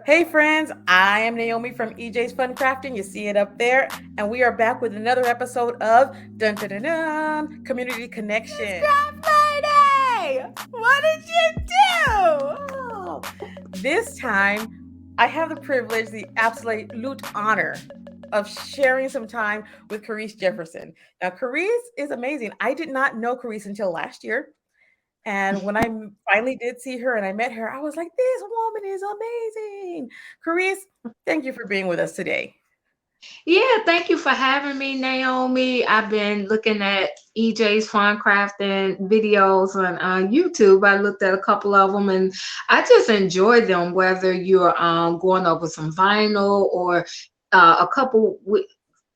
Hey friends, I am Naomi from EJ's Fun Crafting. You see it up there, and we are back with another episode of Dun Dun Dun Dun Community Miss Connection. Craft Lady! What did you do? Oh, this time, I have the privilege, the absolute honor of sharing some time with Carriece Jefferson. Now, Carriece is amazing. I did not know Carriece until last year. And when I finally did see her and I met her, I was like, this woman is amazing. Carisse, thank you for being with us today. Yeah, thank you for having me, Naomi. I've been looking at EJ's Fun Crafting videos on YouTube. I looked at a couple of them and I just enjoy them, whether you're going over some vinyl or a couple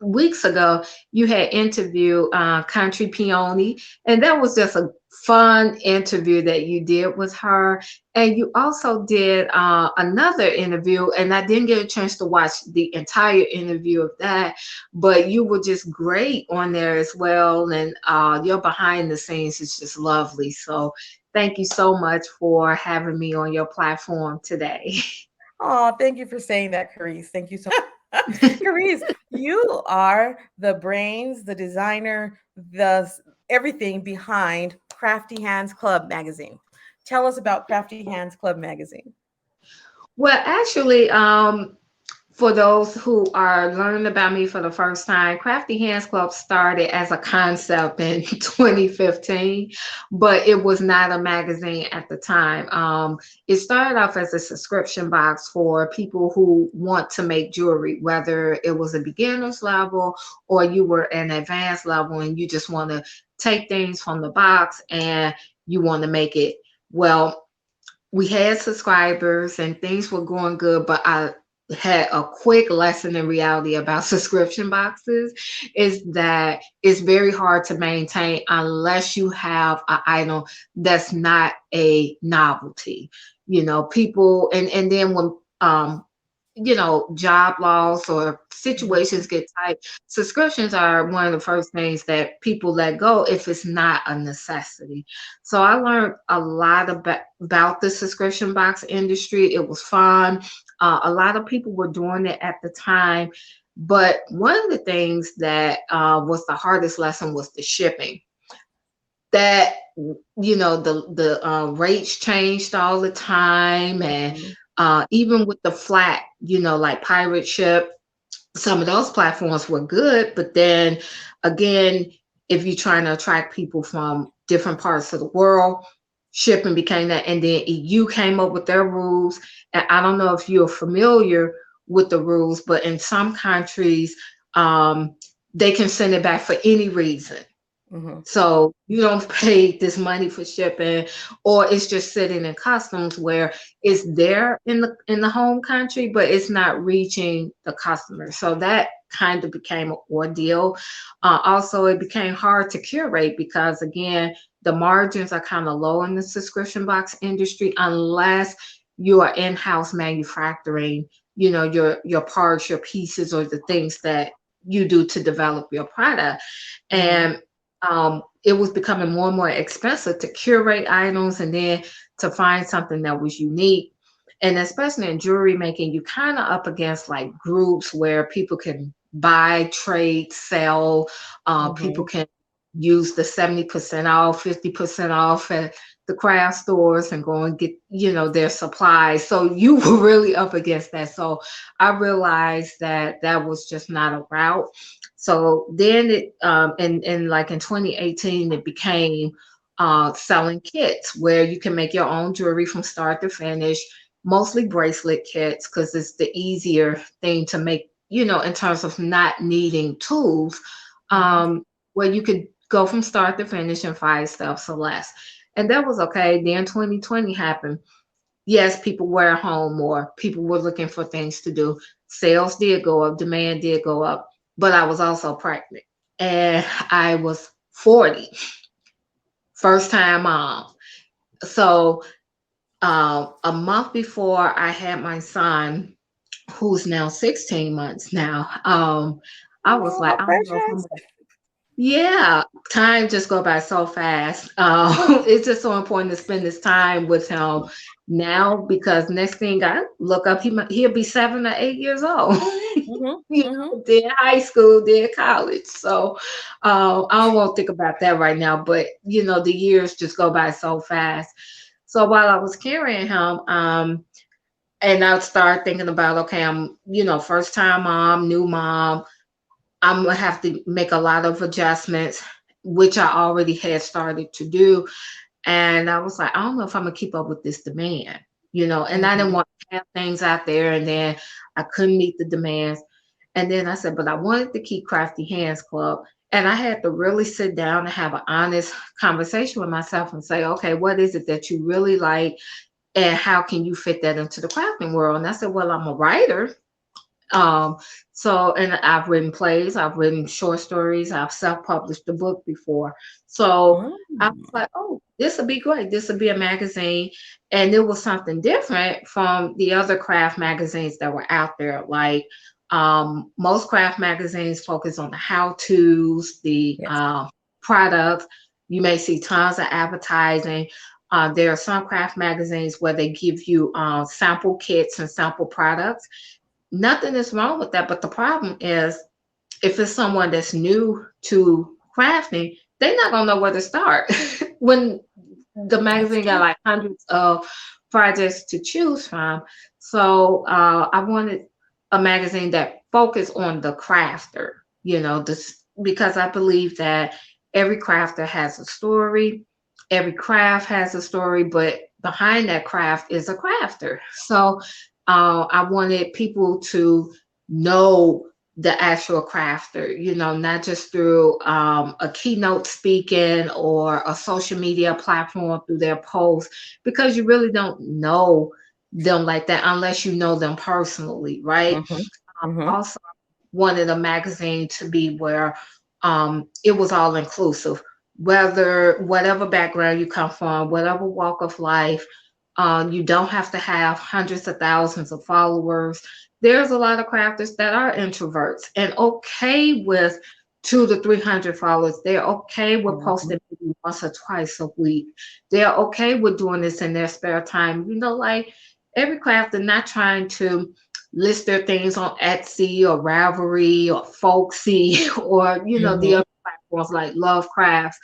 weeks ago, you had interviewed Country Peony, and that was just a fun interview that you did with her. And you also did another interview, and I didn't get a chance to watch the entire interview of that, but you were just great on there as well. And your behind the scenes is just lovely. So thank you so much for having me on your platform today. Oh, thank you for saying that, Carisse. Thank you so Carisse, you are the brains, the designer, everything behind Crafty Hands Club magazine. Tell us about Crafty Hands Club magazine. Well, actually, for those who are learning about me for the first time, Crafty Hands Club started as a concept in 2015, but it was not a magazine at the time. It started off as a subscription box for people who want to make jewelry, whether it was a beginner's level or you were an advanced level and you just want to take things from the box and you want to make it. Well, we had subscribers and things were going good, but I had a quick lesson in reality about subscription boxes is that it's very hard to maintain unless you have an item that's not a novelty. People and then when job loss or Mhm. situations get tight, subscriptions are one of the first things that people let go if it's not a necessity. So I learned a lot about the subscription box industry. It was fun. A lot of people were doing it at the time. But one of the things that was the hardest lesson was the shipping. That the rates changed all the time, and Mhm. even with the flat, like pirate ship, some of those platforms were good, but then again, if you're trying to attract people from different parts of the world, shipping became that. And then EU came up with their rules, and I don't know if you're familiar with the rules, but in some countries, um, they can send it back for any reason. Mhm. So you don't pay this money for shipping, or it's just sitting in customs where it's there in the home country, but it's not reaching the customer. So that kind of became an ordeal. Also, it became hard to curate because again, the margins are kind of low in the subscription box industry unless you are in-house manufacturing, your parts, your pieces, or the things that you do to develop your product. Mhm. And it was becoming more and more expensive to curate items and then to find something that was unique. And especially in jewelry making, you kind of up against like groups where people can buy, trade, sell. People Mhm. can use the 70% off, 50% off at the craft stores and go and get, their supplies. So you were really up against that. So I realized that that was just not a route. So then and like in 2018, it became selling kits where you can make your own jewelry from start to finish, mostly bracelet kits because it's the easier thing to make, in terms of not needing tools, Mhm. um, where you could go from start to finish in 5 steps or less. And that was okay. Then 2020 happened. Yes, people were at home more. People were looking for things to do. Sales did go up, demand did go up, but I was also pregnant and I was 40, first time mom. So a month before I had my son, who's now 16 months now, I was like, Oh, I don't know if I'm precious. Yeah, time just go by so fast. It's just so important to spend this time with him now because next thing I look up, he'll be 7 or 8 years old. Mhm, mhm. Did high school, did college. So I don't want to think about that right now. But the years just go by so fast. So while I was carrying him, and I started thinking about, okay, I'm first time mom, new mom. I'm gonna have to make a lot of adjustments, which I already had started to do. And I was like, I don't know if I'm gonna keep up with this demand, and I didn't Mhm. want to have things out there and then I couldn't meet the demands. And then I said, but I wanted to keep Crafty Hands Club. And I had to really sit down and have an honest conversation with myself and say, okay, what is it that you really like? And how can you fit that into the crafting world? And I said, well, I'm a writer. Um, and I've written plays, I've written short stories, I've self-published a book before. So I was Mm. like, oh, this would be great. This would be a magazine. And it was something different from the other craft magazines that were out there. Like most craft magazines focus on the how-tos, the Yes. products. You may see tons of advertising. There are some craft magazines where they give you sample kits and sample products. Nothing is wrong with that, but the problem is if it's someone that's new to crafting, they're not gonna know where to start. When the That's magazine got true. like hundreds of projects to choose from. So I wanted a magazine that focused on the crafter, this because I believe that every crafter has a story, every craft has a story, but behind that craft is a crafter. So I wanted people to know the actual crafter, not just through a keynote speaking or a social media platform through their posts, because you really don't know them like that unless you know them personally, right? Mhm, mhm. Also, wanted a magazine to be where it was all inclusive, whether whatever background you come from, whatever walk of life. You don't have to have hundreds of thousands of followers. There's a lot of crafters that are introverts and okay with 200 to 300 followers. They're okay with Mhm. posting maybe once or twice a week. They're okay with doing this in their spare time. Like every crafter not trying to list their things on Etsy or Ravelry or Folksy or the Mhm. other platforms like Lovecrafts.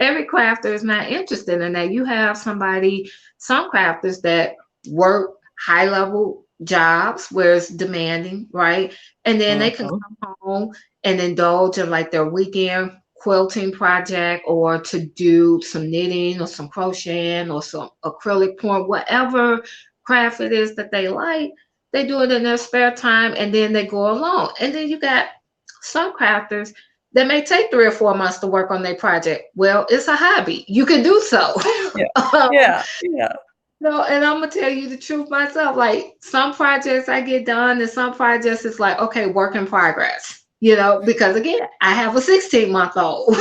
Every crafter is not interested in that. You have some crafters that work high level jobs where it's demanding, right? And then they can Mhm. come home and indulge in like their weekend quilting project or to do some knitting or some crocheting or some acrylic point, whatever craft it is that they like. They do it in their spare time and then they go along. And then you got some crafters that may take 3 or 4 months to work on their project. Well, it's a hobby. You can do so. Yeah. um, Yeah, yeah. no, and I'm gonna tell you the truth myself. Like some projects I get done, and some projects it's like, okay, work in progress. Because again, I have a 16-month-old.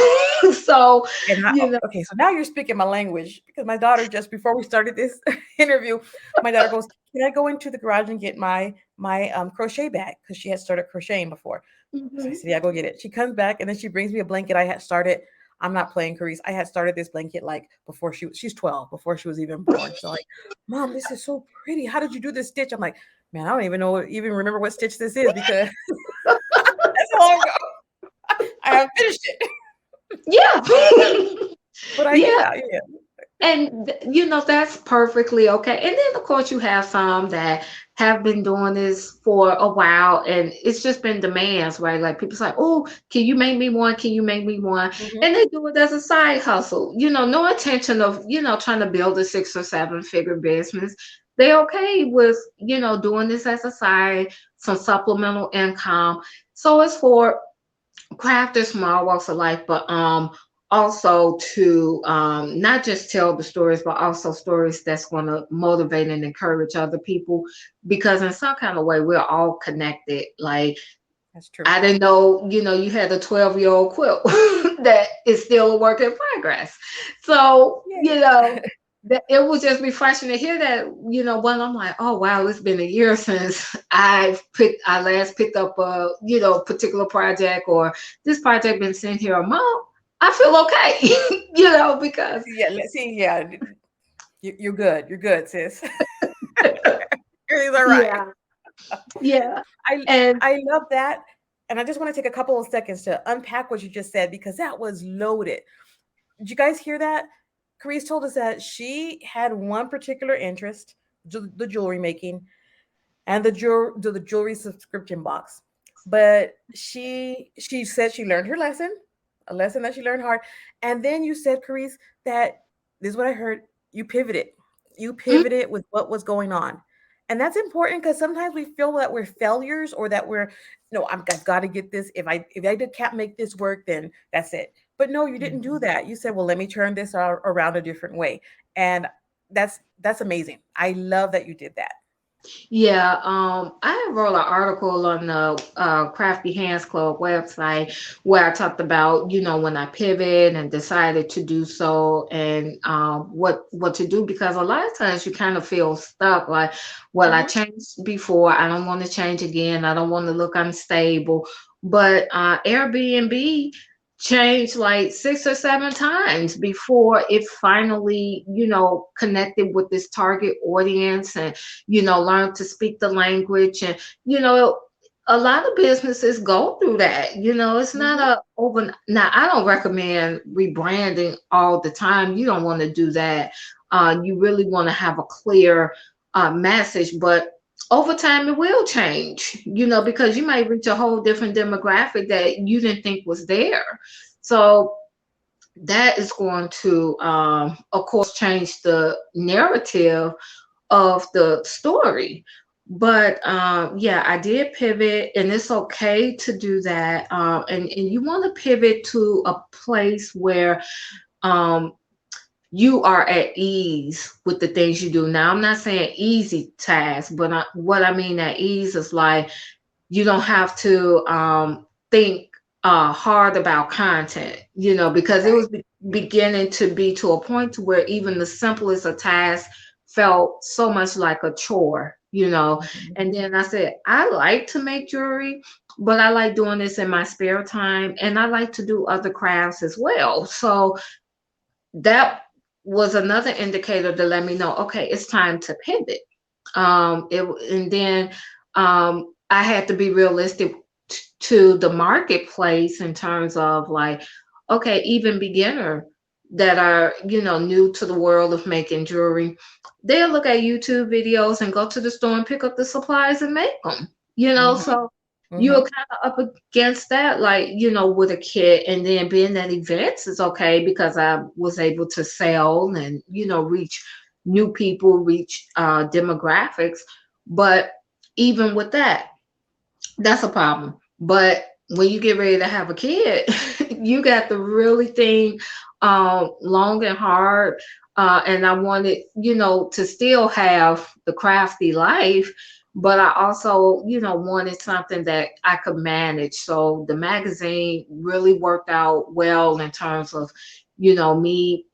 So, And you know, okay, so now you're speaking my language because my daughter just before we started this interview, my daughter goes, "Can I go into the garage and get my crochet bag?" Because she had started crocheting before. So I mhm. said, "Yeah, go get it." She comes back and then she brings me a blanket I had started. I'm not playing Carice. I had started this blanket like before she's 12, before she was even born. She's like, "Mom, this is so pretty. How did you do this stitch?" I'm like, "Man, I don't even remember what stitch this is because that's how long ago I have finished it." Yeah. But I Yeah. yeah, yeah. And that's perfectly okay. And then of course you have some that have been doing this for a while and it's just been demands, right? Like people say, oh, can you make me one? Can you make me one? Mhm. And they do it as a side hustle, no intention of, trying to build a 6 or 7 figure business. They're okay with, doing this as a side, some supplemental income. So it's for craft their small walks of life, but also to not just tell the stories, but also stories that's going to motivate and encourage other people. Because in some kind of way, we're all connected. Like That's true. I didn't know, you had a 12-year-old quilt that is still a work in progress. So Yeah. it was just refreshing to hear that, when I'm like, oh wow, it's been a year since I last picked up a, particular project, or this project been sent here a month. I feel okay, because Yeah, let's see. Yeah, you're good. You're good, sis. Everything's all right. yeah, yeah. I And I love that, and I just want to take a couple of seconds to unpack what you just said because that was loaded. Did you guys hear that? Carice told us that she had one particular interest, the jewelry making, and the jewelry subscription box. But she said she learned her lesson, a lesson that she learned hard. And then you said, Carice, that this is what I heard. You pivoted. You mm, pivoted with what was going on. And that's important because sometimes we feel that we're failures or that we're no, I've got to get this. Can't make this work, then that's it. But no, you didn't do mhm. that. You said, well, let me turn this around a different way. And that's amazing. I love that you did that. Yeah, I wrote an article on the Crafty Hands Club website where I talked about, when I pivot and decided to do so, and what to do, because a lot of times you kind of feel stuck. Like, well, I Mhm. changed before, I don't want to change again. I don't want to look unstable. But Airbnb changed like 6 or 7 times before it finally, connected with this target audience, and learn to speak the language. And, you know, a lot of businesses go through that. It's not Mhm. a over. Now, I don't recommend rebranding all the time. You don't want to do that. You really want to have a clear message, but over time it will change, because you might reach a whole different demographic that you didn't think was there. So that is going to, of course, change the narrative of the story. But yeah, I did pivot, and it's okay to do that. And you want to pivot to a place where um, you are at ease with the things you do. Now, I'm not saying easy tasks, but what I mean at ease is like you don't have to think hard about content, because it Right. was beginning to be to a point to where even the simplest of tasks felt so much like a chore, Mhm. And then I said, I like to make jewelry, but I like doing this in my spare time, and I like to do other crafts as well. So that was another indicator to let me know, okay, it's time to pivot. And then I had to be realistic to the marketplace in terms of like, okay, even beginner that are, new to the world of making jewelry, they'll look at YouTube videos and go to the store and pick up the supplies and make them, Mhm. so you're Mhm. kind of up against that, like, with a kit. And then being at events is okay because I was able to sell and, reach new people, reach demographics. But even with that, that's a problem. But when you get ready to have a kid, you got to really think long and hard. And I wanted, to still have the crafty life, but I also, wanted something that I could manage. So the magazine really worked out well in terms of, me,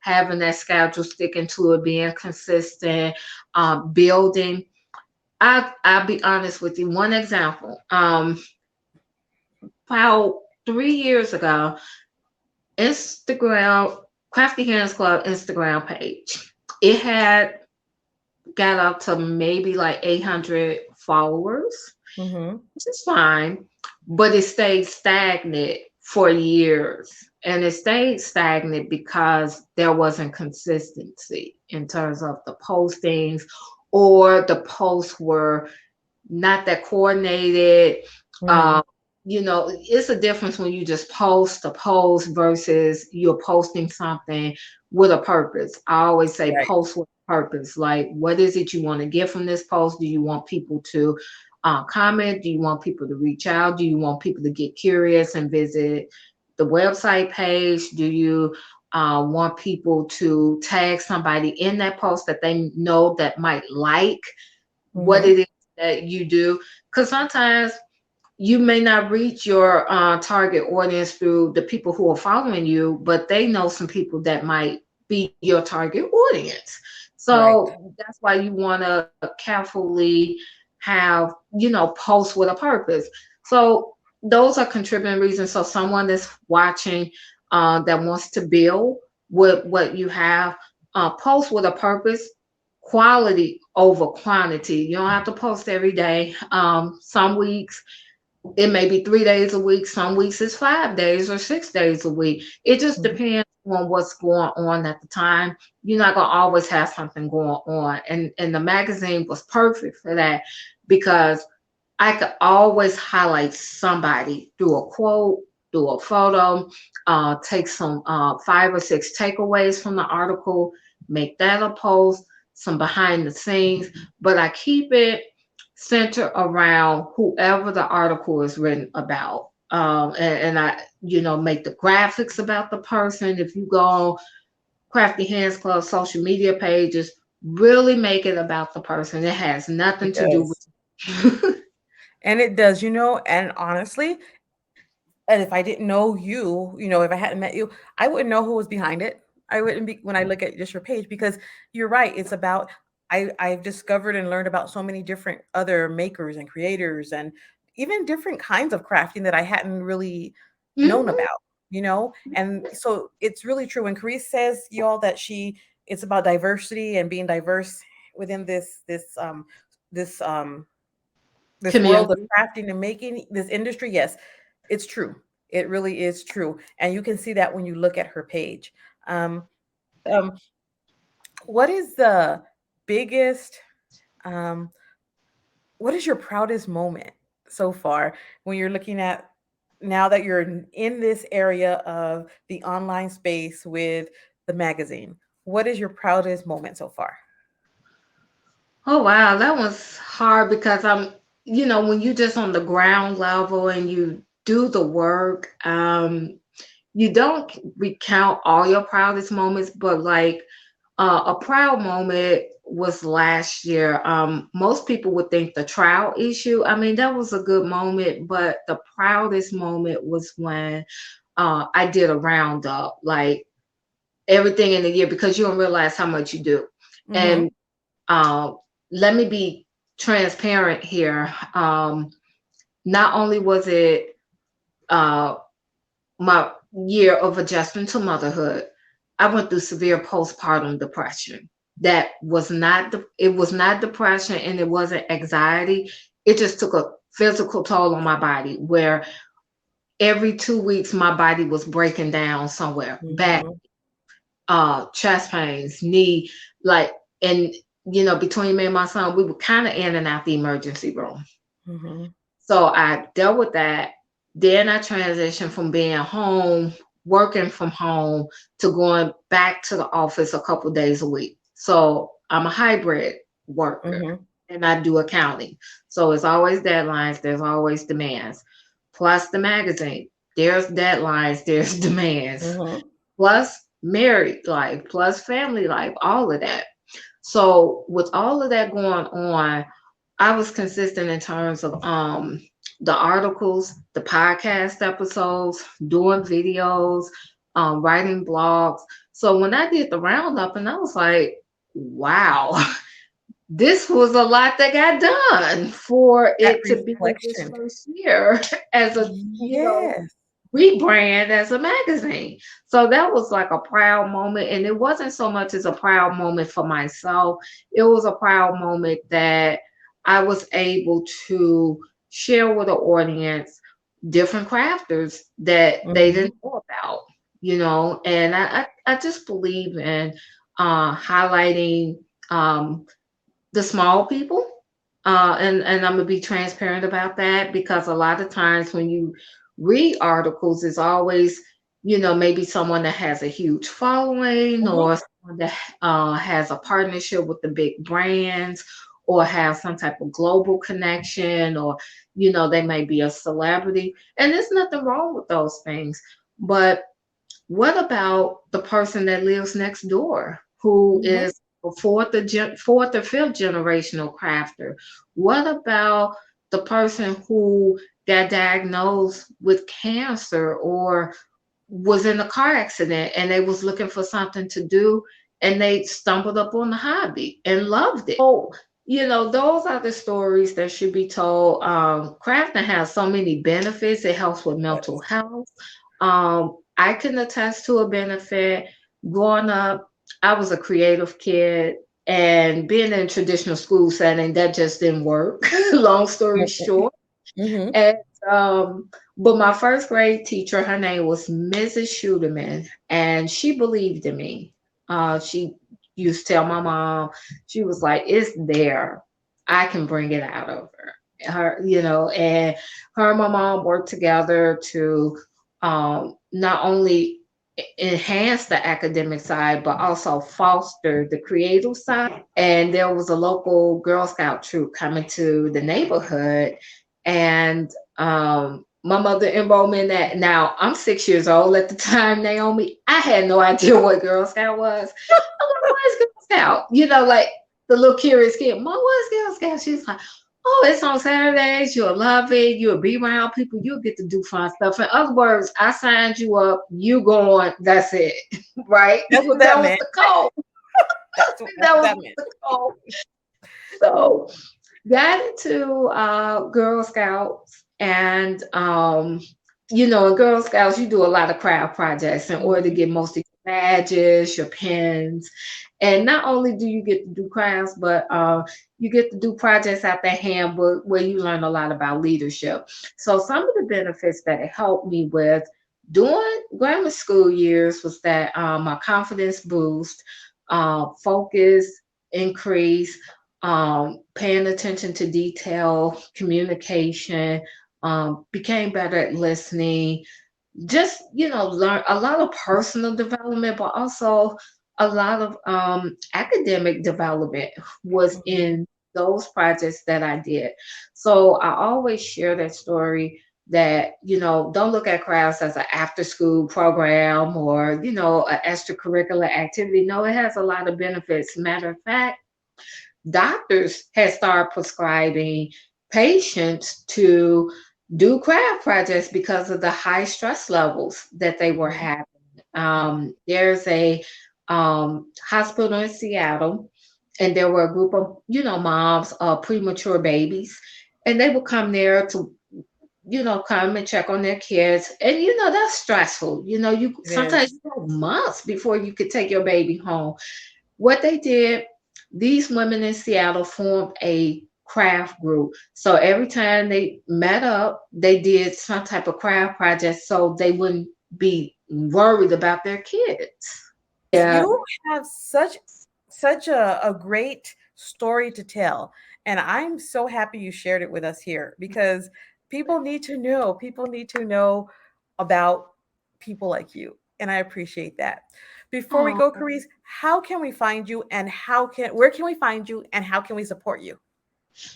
having that schedule, sticking to it, being consistent, building. I'll be honest with you. One example. About 3 years ago, Instagram, Crafty Hands Club Instagram page. It had got up to maybe like 800 followers, Mhm. which is fine, but it stayed stagnant for years. And it stayed stagnant because there wasn't consistency in terms of the postings, or the posts were not that coordinated. Mhm. Um, it's a difference when you just post a post versus you're posting something with a purpose. I always say Right. post with a purpose. Like, what is it you want to get from this post? Do you want people to comment? Do you want people to reach out? Do you want people to get curious and visit the website page? Do you want people to tag somebody in that post that they know that might like what Mhm. it is that you do? Because sometimes you may not reach your target audience through the people who are following you, but they know some people that might be your target audience. Right. So that's why you want to carefully have, posts with a purpose. So those are contributing reasons. So someone that's watching that wants to build with what you have, post with a purpose, quality over quantity. You don't have to post every day. Some weeks it may be 3 days a week. Some weeks it's 5 days or 6 days a week. It just Mhm. depends on what's going on at the time. You're not gonna always have something going on. And the magazine was perfect for that because I could always highlight somebody through a quote, through a photo, take some 5 or 6 takeaways from the article, make that a post, some behind the scenes, but I keep it centered around whoever the article is written about. And I, make the graphics about the person. If you go on Crafty Hands Club social media pages, really make it about the person. It has nothing It to do does. with And it does, and honestly, and if I didn't know you, if I hadn't met you, I wouldn't know who was behind it. I wouldn't be when I look at just your page because you're right. It's about I've discovered and learned about so many different other makers and creators and even different kinds of crafting that I hadn't really known Mhm. about. And so it's really true. When Carice says, y'all, that it's about diversity and being diverse within this this world of Community. crafting and making this industry, yes, it's true. It really is true, and you can see that when you look at her page. um, um, what is the biggest um, what is your proudest moment so far when you're looking at now that you're in this area of the online space with the magazine? What is your proudest moment so far? Oh wow, that was hard because when you just on the ground level and you do the work, you don't recount all your proudest moments, but like a proud moment was last year. Most people would think the trial issue. I mean, that was a good moment, but the proudest moment was when I did a roundup, like everything in the year, because you don't realize how much you do. Mm-hmm. And uh, let me be transparent here. Not only was it uh, my year of adjusting to motherhood, I went through severe postpartum depression. That was not it was not depression and it wasn't anxiety. It just took a physical toll on my body where every 2 weeks my body was breaking down somewhere. Back, Mm-hmm. chest pains, knee, like, and between me and my son, we were kind of in and out the emergency room. Mm-hmm. So I dealt with that. Then I transitioned from being home, working from home, to going back to the office a couple days a week. So I'm a hybrid worker Mm-hmm. and I do accounting. So it's always deadlines, there's always demands. Plus the magazine, there's deadlines, there's demands. Mm-hmm. Plus married life, plus family life, all of that. So with all of that going on, I was consistent in terms of the articles, the podcast episodes, doing videos, writing blogs. So when I did the roundup, and I was like, wow, this was a lot that got done for That it to be this reflection. first year as a Yes. rebrand as a magazine. So that was like a proud moment. And it wasn't so much as a proud moment for myself, it was a proud moment that I was able to share with the audience different crafters that they Mhm. didn't know about, and I just believe in highlighting the small people. And I'm gonna be transparent about that because a lot of times when you read articles, it's always, maybe someone that has a huge following Mhm. or someone that has a partnership with the big brands or have some type of global connection or, they may be a celebrity. And there's nothing wrong with those things. But what about the person that lives next door who Mhm. is a fourth or fifth generational crafter? What about the person who got diagnosed with cancer or was in a car accident and they was looking for something to do, and they stumbled up on the hobby and loved it. So, those are the stories that should be told. Crafting has so many benefits. It helps with mental Yes. health. I can attest to a benefit. Growing up, I was a creative kid, and being in a traditional school setting, that just didn't work. Long story short. Mm-hmm. And but my first grade teacher, her name was Mrs. Schuderman, and she believed in me. She used to tell my mom, she was like, "It's there. I can bring it out of her." And her and my mom worked together to not only enhance the academic side, but also foster the creative side. And there was a local Girl Scout troop coming to the neighborhood, and my mother enrolled me in that. Now I'm 6 years old at the time, Naomi. I had no idea what Girl Scout was. I'm like, what is Girl Scout? Like the little curious kid. Mom, what is Girl Scout? She's like, oh, it's on Saturdays. You'll love it. You'll be around people. You'll get to do fun stuff. In other words, I signed you up. You going. That's it. Right? That's what That that was meant. the code. That's That what was that meant. the code. So got into Girl Scouts, and in Girl Scouts you do a lot of craft projects in order to Mhm. get most of your badges, your pins, and not only do you get to do crafts, but you get to do projects out the handbook where you learn a lot about leadership. So some of the benefits that it helped me with during grammar school years was that my confidence boost, focus increase, paying attention to detail, communication, became better at listening, just, learn a lot of personal development, but also a lot of academic development was Mhm. in those projects that I did. So I always share that story that, don't look at crafts as an after school program or, an extracurricular activity. No, it has a lot of benefits. Matter of fact, doctors had started prescribing patients to do craft projects because of the high stress levels that they were Mhm. having. There's a hospital in Seattle, and there were a group of moms of premature babies, and they would come there to come and check on their kids. And that's stressful. You It sometimes is. you go months before you could take your baby home. What they did, these women in Seattle formed a craft group. So every time they met up, they did some type of craft project so they wouldn't be worried about their kids. Yeah. You have such a great story to tell, and I'm so happy you shared it with us here because people need to know about people like you, and I appreciate that. Before we Oh, go, Carice, how can we find you and where can we find you and how can we support you?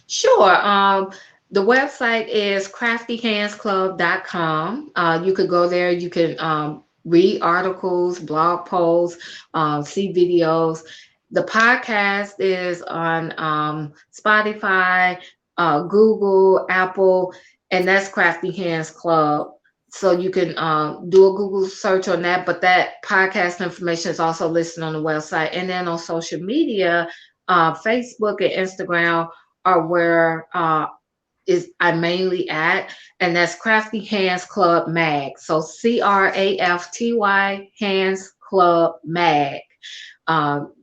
sure. The website is craftyhandsclub.com. You could go there. You can read articles, blog posts, see videos. The podcast is on Spotify, Google, Apple, and that's Crafty Hands Club. So you can do a Google search on that, but that podcast information is also listed on the website. And then on social media, Facebook and Instagram are where is I mainly at, and that's Crafty Hands Club Mag. So CRAFTY Hands Club Mag.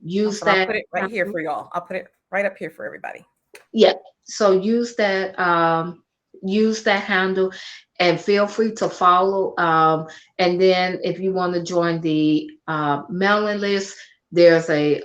Use Awesome. I'll that. put it right here for y'all. I'll put it right up here for everybody. Yeah. So use that handle, and feel free to follow. And then if you want to join the mailing list, there's a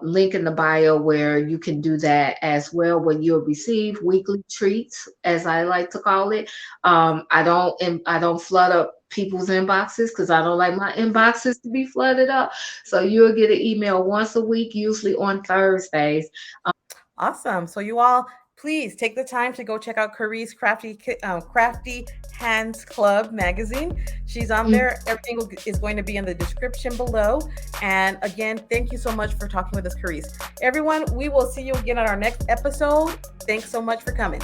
link in the bio where you can do that as well, where you'll receive weekly treats, as I like to call it. I don't flood up people's inboxes because I don't like my inboxes to be flooded up. So you'll get an email once a week, usually on Thursdays. Awesome. So you all, please take the time to go check out Carie's Crafty Hands Club magazine. She's on Um, there. Everything is going to be in the description below. And again, thank you so much for talking with us, Carice. Everyone, we will see you again on our next episode. Thanks so much for coming.